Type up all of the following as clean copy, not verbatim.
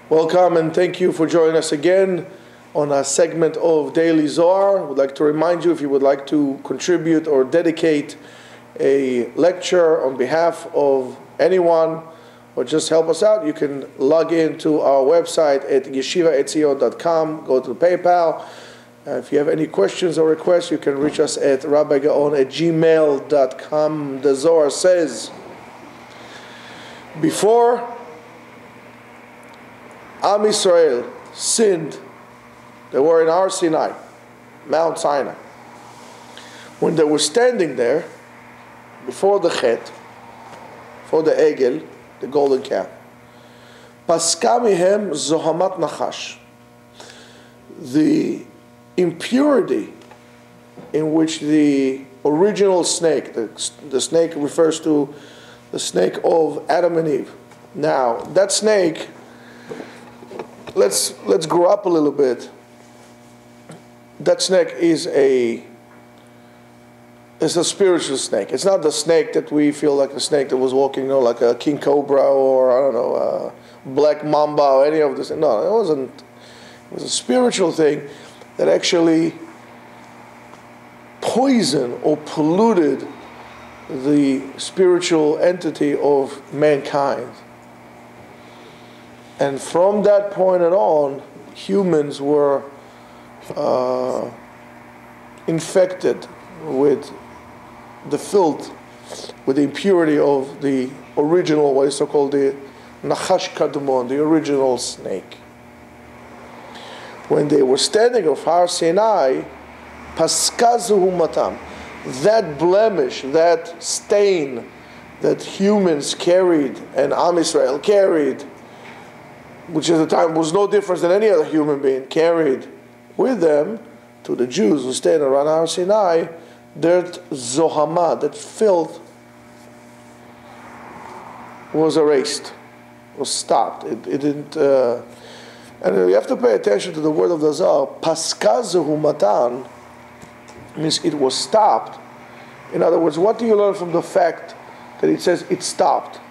Welcome and thank you for joining us again on a segment of Daily Zohar. I would like to remind you, if you would like to contribute or dedicate a lecture on behalf of anyone or just help us out, you can log in to our website at Yeshiva.Etzion.com, go to PayPal. If you have any questions or requests, you can reach us at rabbigaon@gmail.com. The Zohar says, before Am Yisrael sinned, they were in Har Sinai, Mount Sinai. When they were standing there, before the Chet, for the Egel, the golden calf, Paska mihem zohamat nachash. The impurity in which the original snake, the snake refers to the snake of Adam and Eve. Now, that snake, let's grow up a little bit. That snake is a spiritual snake. It's not the snake that we feel like the snake that was walking, like a king cobra or I don't know, a black mamba or any of this. No, it wasn't. It was a spiritual thing that actually poisoned or polluted the spiritual entity of mankind. And from that point on, humans were infected with the filth, with the impurity of the original, what is so-called the Nachash Kadmon, the original snake. When they were standing of Har Sinai, Paskazuhu Matam, that blemish, that stain that humans carried and Am Yisrael carried, which at the time was no different than any other human being, carried with them to the Jews who stayed around Har Sinai, that zohama, that filth, was erased, was stopped. It didn't, and you have to pay attention to the word of the Zohar. Paska zehu matan means it was stopped. In other words, what do you learn from the fact that it says it stopped?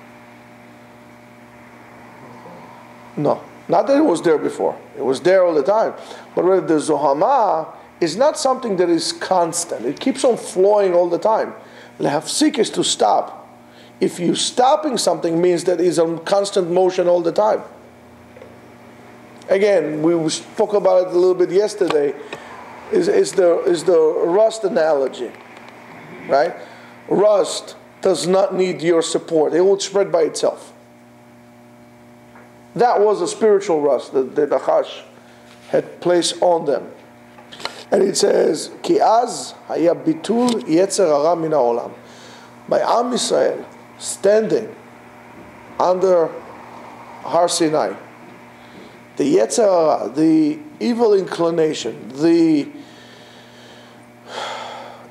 No, not that it was there before. It was there all the time. But rather the zohama is not something that is constant. It keeps on flowing all the time. Lehafsik is to stop. If you stopping something means that it's on constant motion all the time. Again, we spoke about it a little bit yesterday. Is the rust analogy, right? Rust does not need your support. It will spread by itself. That was a spiritual rust that the Nachash had placed on them. And it says, Ki az haya bitul yetzer hara min haolam. By Am Yisrael standing under Har Sinai, the yetzer hara, the evil inclination,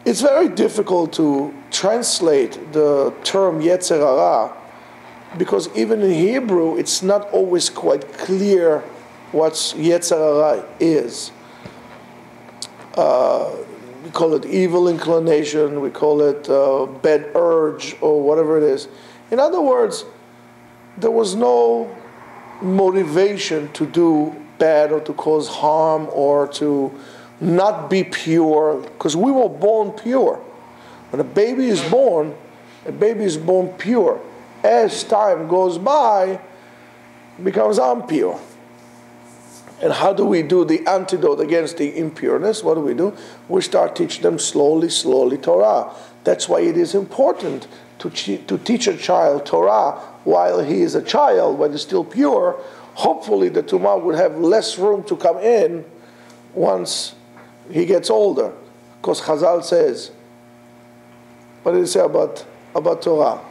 it's very difficult to translate the term yetzer hara, because even in Hebrew, it's not always quite clear what Yetzer Hara is. We call it evil inclination, we call it bad urge, or whatever it is. In other words, there was no motivation to do bad or to cause harm or to not be pure, because we were born pure. When a baby is born pure. As time goes by, it becomes impure. And how do we do the antidote against the impureness? What do? We start teaching them slowly Torah. That's why it is important to teach a child Torah while he is a child, when he's still pure. Hopefully the Tumah would have less room to come in once he gets older. Because Chazal says, what did it say about Torah?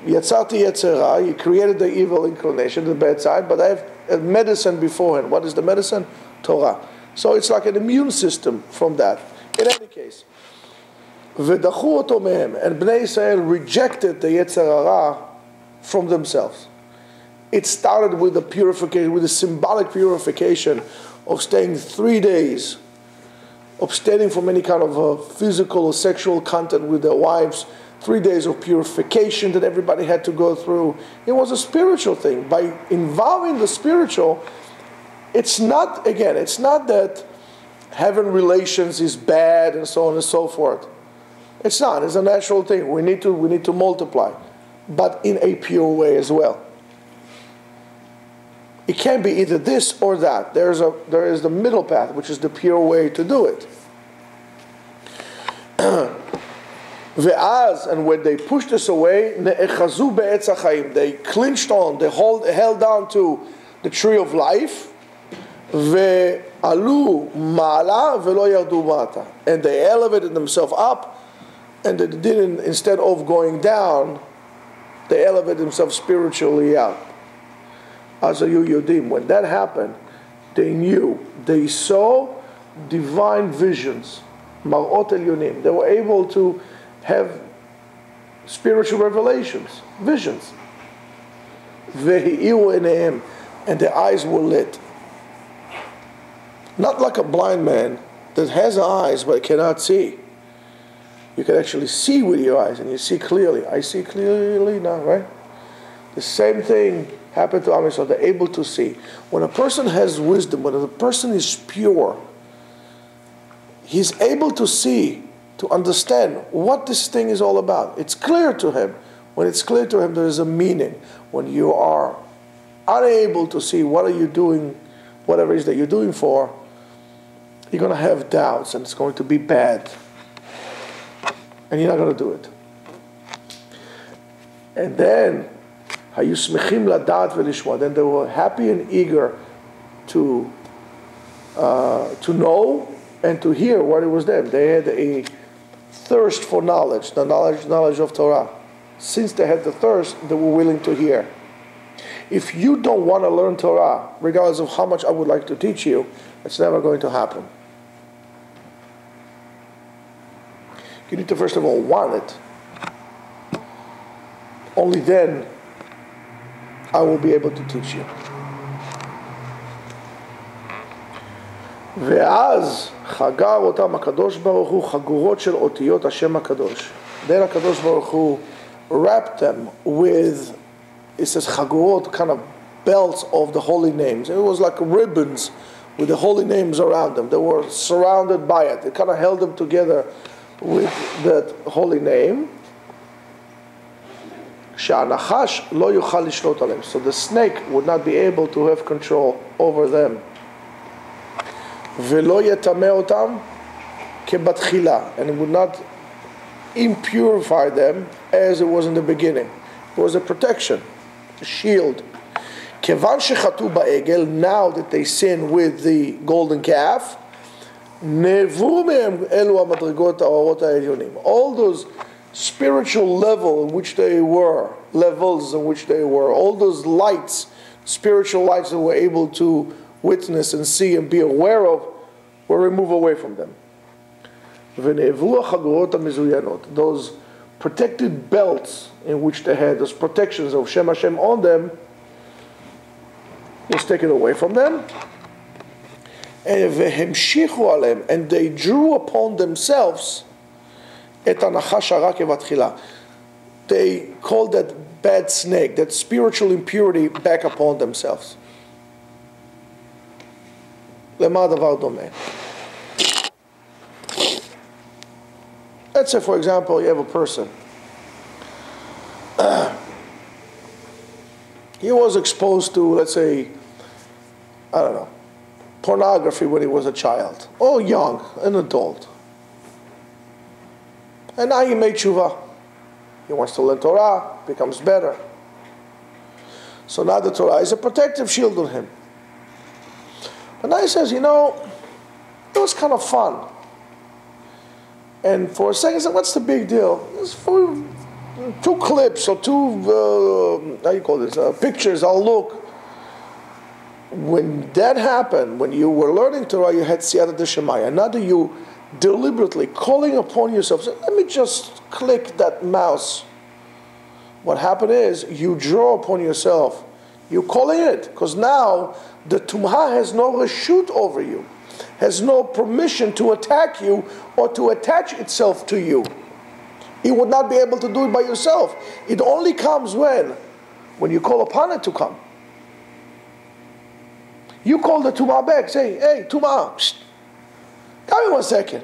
Yatzarti Yetzirah, he created the evil inclination, the bad side, but I have a medicine beforehand. What is the medicine? Torah. So it's like an immune system from that. In any case, V'dachu oto mehem, and Bnei Yisrael rejected the Yetzer Hara from themselves. It started with the purification, with the symbolic purification of staying 3 days, abstaining from any kind of physical or sexual contact with their wives, 3 days of purification that everybody had to go through. It was a spiritual thing. By involving the spiritual, it's not that having relations is bad and so on and so forth. It's not. It's a natural thing. We need to multiply, but in a pure way as well. It can't be either this or that. There is the middle path, which is the pure way to do it. And when they pushed us away, they clinched on, they held down to the tree of life. And they elevated themselves up, and they didn't, instead of going down, they elevated themselves spiritually up. When that happened, they saw divine visions. They were able to have spiritual revelations, visions. And their eyes were lit. Not like a blind man that has eyes but cannot see. You can actually see with your eyes, and you see clearly. I see clearly now, right? The same thing happened to Am Yisrael. They're able to see. When a person has wisdom, when a person is pure, he's able to see, to understand what this thing is all about. It's clear to him. When it's clear to him, there is a meaning. When you are unable to see what are you doing, whatever it is that you're doing for, you're going to have doubts, and it's going to be bad. And you're not going to do it. And then, then they were happy and eager to know and to hear what it was them. They had a thirst for knowledge, the knowledge of Torah. Since they had the thirst, they were willing to hear. If you don't want to learn Torah, regardless of how much I would like to teach you, it's never going to happen. You need to first of all want it. Only then I will be able to teach you. ואז חגר אותם הקדוש ברוך הוא חגורות של אותיות השם הקדוש. Then הקדוש ברוך הוא wrapped them with, it says חגורות, kind of belts of the holy names. It was like ribbons with the holy names around them. They were surrounded by it. It kind of held them together with that holy name. שהנחש לא יוכל לשלוט עליהם. So the snake would not be able to have control over them. ולא יטמא אותם כבתחילה. And it would not impurify them as it was in the beginning. It was a protection, a shield. כיוון שחטאו בעגל, now that they sin with the golden calf, נעברו מהם אלו המדרגות האורות העליונים. All those spiritual levels in which they were, all those lights, spiritual lights that were able to witness and see and be aware of, were removed away from them. ונעברו החגורות המזוינות, those protected belts in which they had, those protections of Shem Hashem on them, was taken away from them. והמשיכו עליהם, and they drew upon themselves את הנחש הרע כבתחילה. They called that bad snake, that spiritual impurity, back upon themselves. למה הדבר דומה? Let's say, for example, you have a person. He was exposed to, let's say, I don't know, pornography when he was a child, or young, an adult. And now he made tshuva. He wants to learn Torah, becomes better. So now the Torah is a protective shield on him. But now he says, it was kind of fun. And for a second, he said, what's the big deal? It's for 2 clips or 2, pictures, I'll look. When that happened, when you were learning Torah, you had siyata d'shemaya. Now that you deliberately calling upon yourself, say, let me just click that mouse. What happened is, you draw upon yourself. You're calling it, because now the tumah has no reshut over you, has no permission to attack you or to attach itself to you. You would not be able to do it by yourself. It only comes when you call upon it to come. You call the Tumah back, say, hey, Tumah, give me 1 second.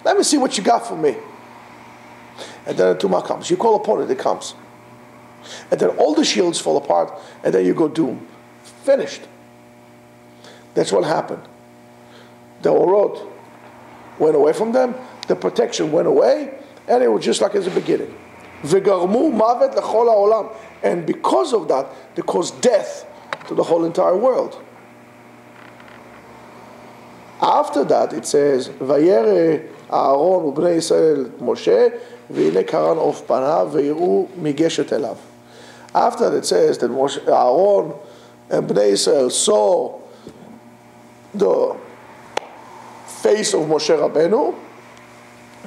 Let me see what you got for me. And then the Tumah comes. You call upon it, it comes. And then all the shields fall apart, and then you go doom. Finished. That's what happened. The Orot went away from them, the protection went away, and it was just like at the beginning. V'garmu mavet lechol ha'olam. And because of that, they caused death to the whole entire world. After that, it says, Vayere Aaron u'bnei Yisrael Moshe, v'hine karan of panav v'yiru migeshet elav. After that, it says that Aaron and bnei Yisrael saw the face of Moshe Rabbeinu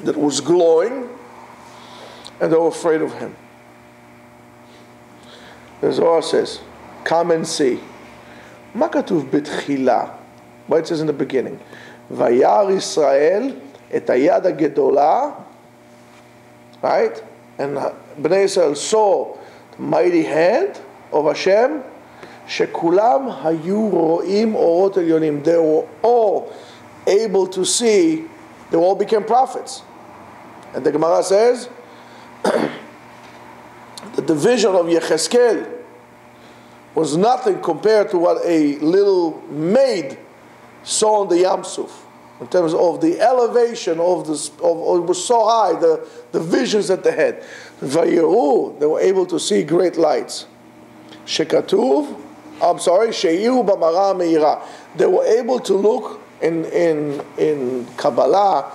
that was glowing, and they were afraid of him. The Zohar says, come and see. Ma katuv betchila? What it says in the beginning. Vayar Yisrael et hayad hagedola. Right? And Bnei Yisrael saw the mighty hand of Hashem. Shekulam hayu ro'im orot elyonim. They were all able to see. They all became prophets. And the Gemara says that the vision of Yecheskel was nothing compared to what a little maid saw on the Yam Suf. In terms of the elevation of this, it was so high, the visions that they had. Vayiru, they were able to see great lights. Shekatuv, Sheiru b'mara meira. They were able to look in Kabbalah.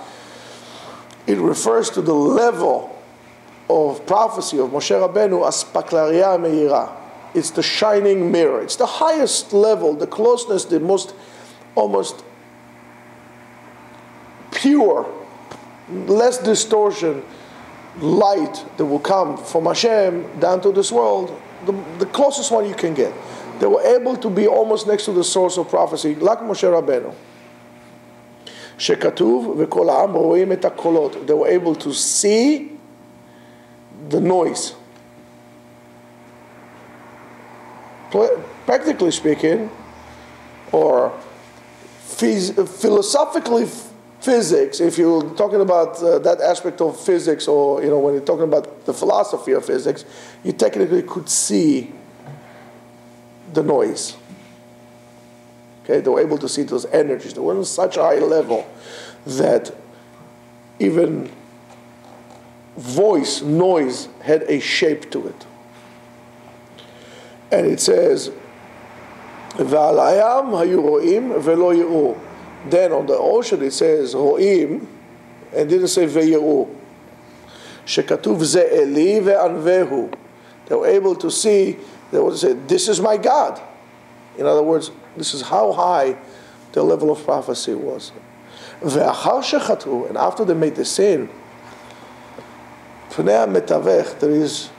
It refers to the level of prophecy of Moshe Rabbeinu as paklaria meira. It's the shining mirror. It's the highest level, the closeness, the most almost pure, less distortion, light that will come from Hashem down to this world, the closest one you can get. They were able to be almost next to the source of prophecy, like Moshe Rabbeinu. Shekatuv v'kol ha'am ro'im et hakolot. They were able to see the noise. Practically speaking, or philosophically, physics, if you're talking about that aspect of physics, or when you're talking about the philosophy of physics, you technically could see the noise. Okay, they were able to see those energies. They were on such a high level that even voice, noise, had a shape to it. And it says, "V'al hayam hayu ro'im v'lo yiru." Then on the ocean it says ro'im, and didn't say ve'yiru. Shekatuv ze eli ve'anvehu. They were able to see. They would say, "This is my God." In other words, this is how high the level of prophecy was. Ve'achar shechatu, and after they made the sin, Pnei HaMetavech, there is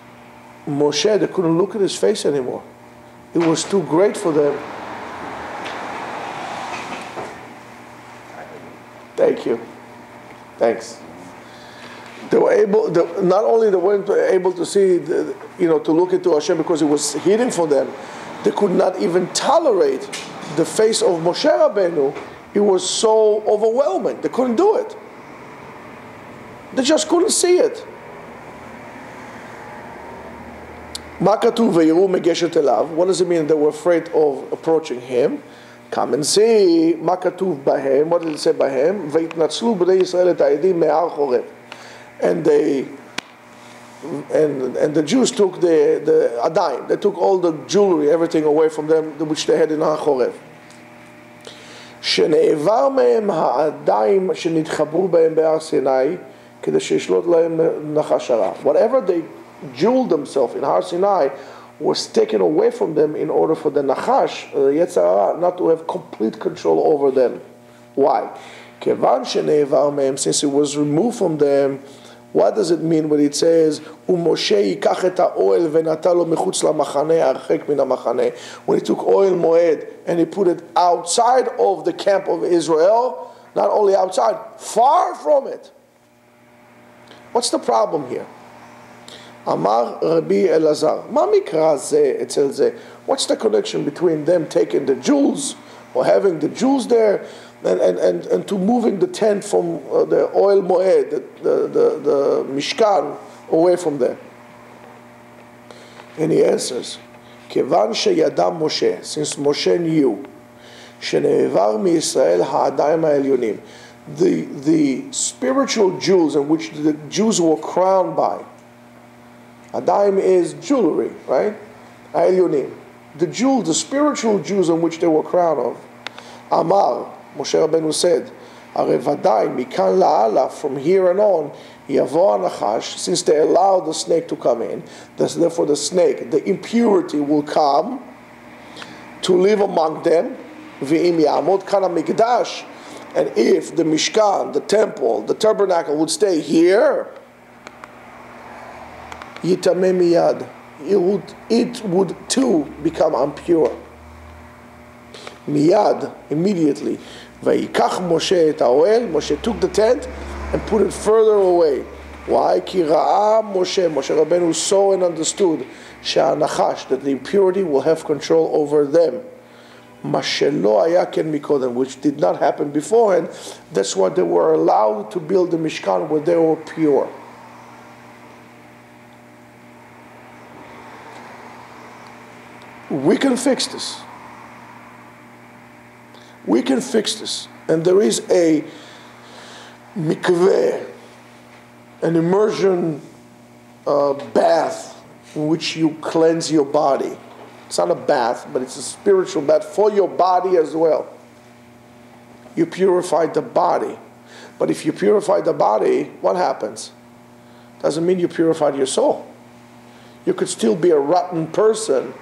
Moshe, they couldn't look at his face anymore. It was too great for them. Thank you. Thanks. They were able, not only they weren't able to see, to look into Hashem because it was hidden for them, they could not even tolerate the face of Moshe Rabbeinu. It was so overwhelming. They couldn't do it. They just couldn't see it. What does it mean? They were afraid of approaching him. Come and see. What did it say by him? And the Jews took the adayim. They took all the jewelry, everything away from them, which they had in Har Chorev. שנעבר מהם העדיים שנתחברו בהם בהר סיני כדי שישלוט להם נחש הרע. Whatever they jeweled themselves in Har Sinai was taken away from them in order for the Nachash, Yetzer Hara, not to have complete control over them. Why? כיוון שנעבר מהם, since it was removed from them, what does it mean when it says, ומשה ייקח את האוהל ונטע לו מחוץ למחנה, הרחק מן המחנה? When he took oil moed and he put it outside of the camp of Israel, not only outside, far from it. What's the problem here? Amar Rabbi Elazar, Ma mikra ze etzel ze? What's the connection between them taking the jewels or having the jewels there and to moving the tent from the oil moed, the mishkan, away from there? And he answers, Kevan sheyadam Moshe, since Moshe knew, shene'evar miYisrael ha'adayim ha'elyonim, the spiritual jewels in which the Jews were crowned by. Adaim is jewelry, right? Ha'elyonim, the spiritual jewels in which they were crowned of. Amar, Moshe Rabbeinu said, Arevadai mikan la'ala, from here and on, Yavo anachash, since they allowed the snake to come in, therefore the snake, the impurity will come to live among them. V'im yamod kana mikdash, and if the mishkan, the temple, the tabernacle would stay here, yitameh miyad, it would too become impure. Miyad, immediately. Vayikach Moshe et haoel, Moshe took the tent and put it further away. Why? Ki ra'a Moshe Rabbeinu saw and understood she'anachash, that the impurity will have control over them. Mashelo haya ken mikodem, which did not happen beforehand. That's why they were allowed to build the Mishkan where they were pure. We can fix this. We can fix this. And there is a mikveh, an immersion bath in which you cleanse your body. It's not a bath, but it's a spiritual bath for your body as well. You purify the body. But if you purify the body, what happens? Doesn't mean you purified your soul. You could still be a rotten person.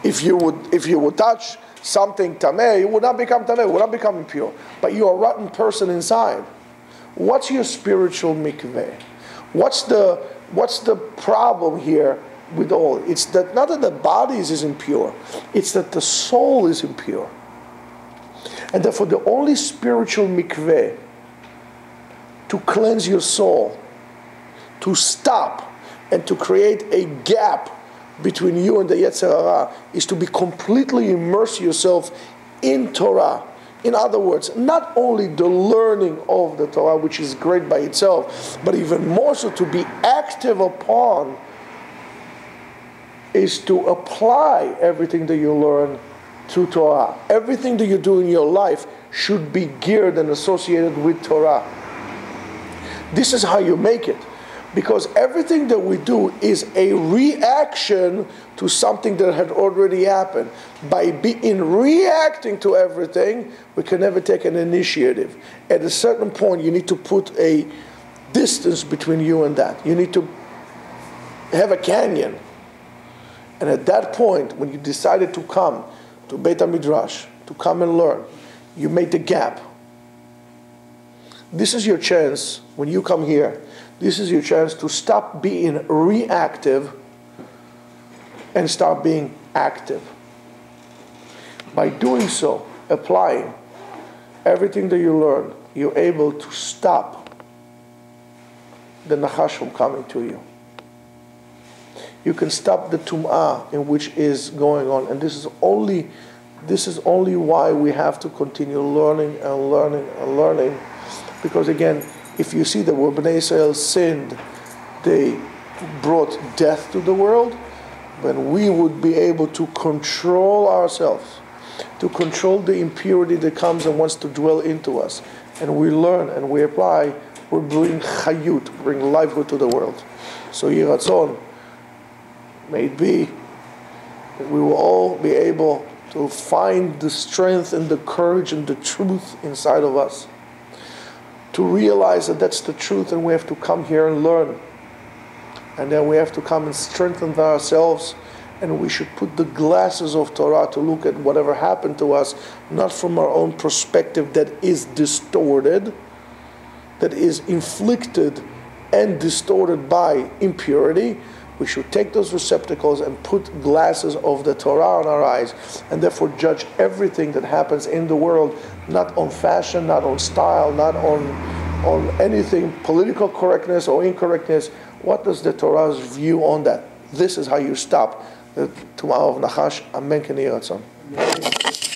If you would touch something tameh, you would not become tameh, would not become impure. But you're a rotten person inside. What's your spiritual mikveh? What's the problem here with all? It's that not that the body is impure, it's that the soul is impure. And therefore the only spiritual mikveh to cleanse your soul, to stop and to create a gap between you and the Yetzer Hara, is to be completely immerse yourself in Torah. In other words, not only the learning of the Torah, which is great by itself, but even more so to be active upon, is to apply everything that you learn to Torah. Everything that you do in your life should be geared and associated with Torah. This is how you make it. Because everything that we do is a reaction to something that had already happened. In reacting to everything, we can never take an initiative. At a certain point, you need to put a distance between you and that. You need to have a canyon. And at that point, when you decided to come to Beit HaMidrash, to come and learn, you made the gap. This is your chance, when you come here, this is your chance to stop being reactive and start being active. By doing so, applying everything that you learn, you're able to stop the nachash from coming to you. You can stop the tum'ah in which is going on, and this is only why we have to continue learning and learning and learning. Because again, if you see that when Bnei Israel sinned, they brought death to the world, then we would be able to control ourselves, to control the impurity that comes and wants to dwell into us. And we learn and we apply, we bring chayut, bring livelihood to the world. So Yiratzon, may it be that we will all be able to find the strength and the courage and the truth inside of us, to realize that that's the truth, and we have to come here and learn. And then we have to come and strengthen ourselves, and we should put the glasses of Torah to look at whatever happened to us, not from our own perspective that is distorted, that is inflicted and distorted by impurity. We should take those receptacles and put glasses of the Torah on our eyes, and therefore judge everything that happens in the world, not on fashion, not on style, not on on anything, political correctness or incorrectness. What does the Torah's view on that? This is how you stop the Tum'ah of Nachash. Amen. K'nei Ratzon.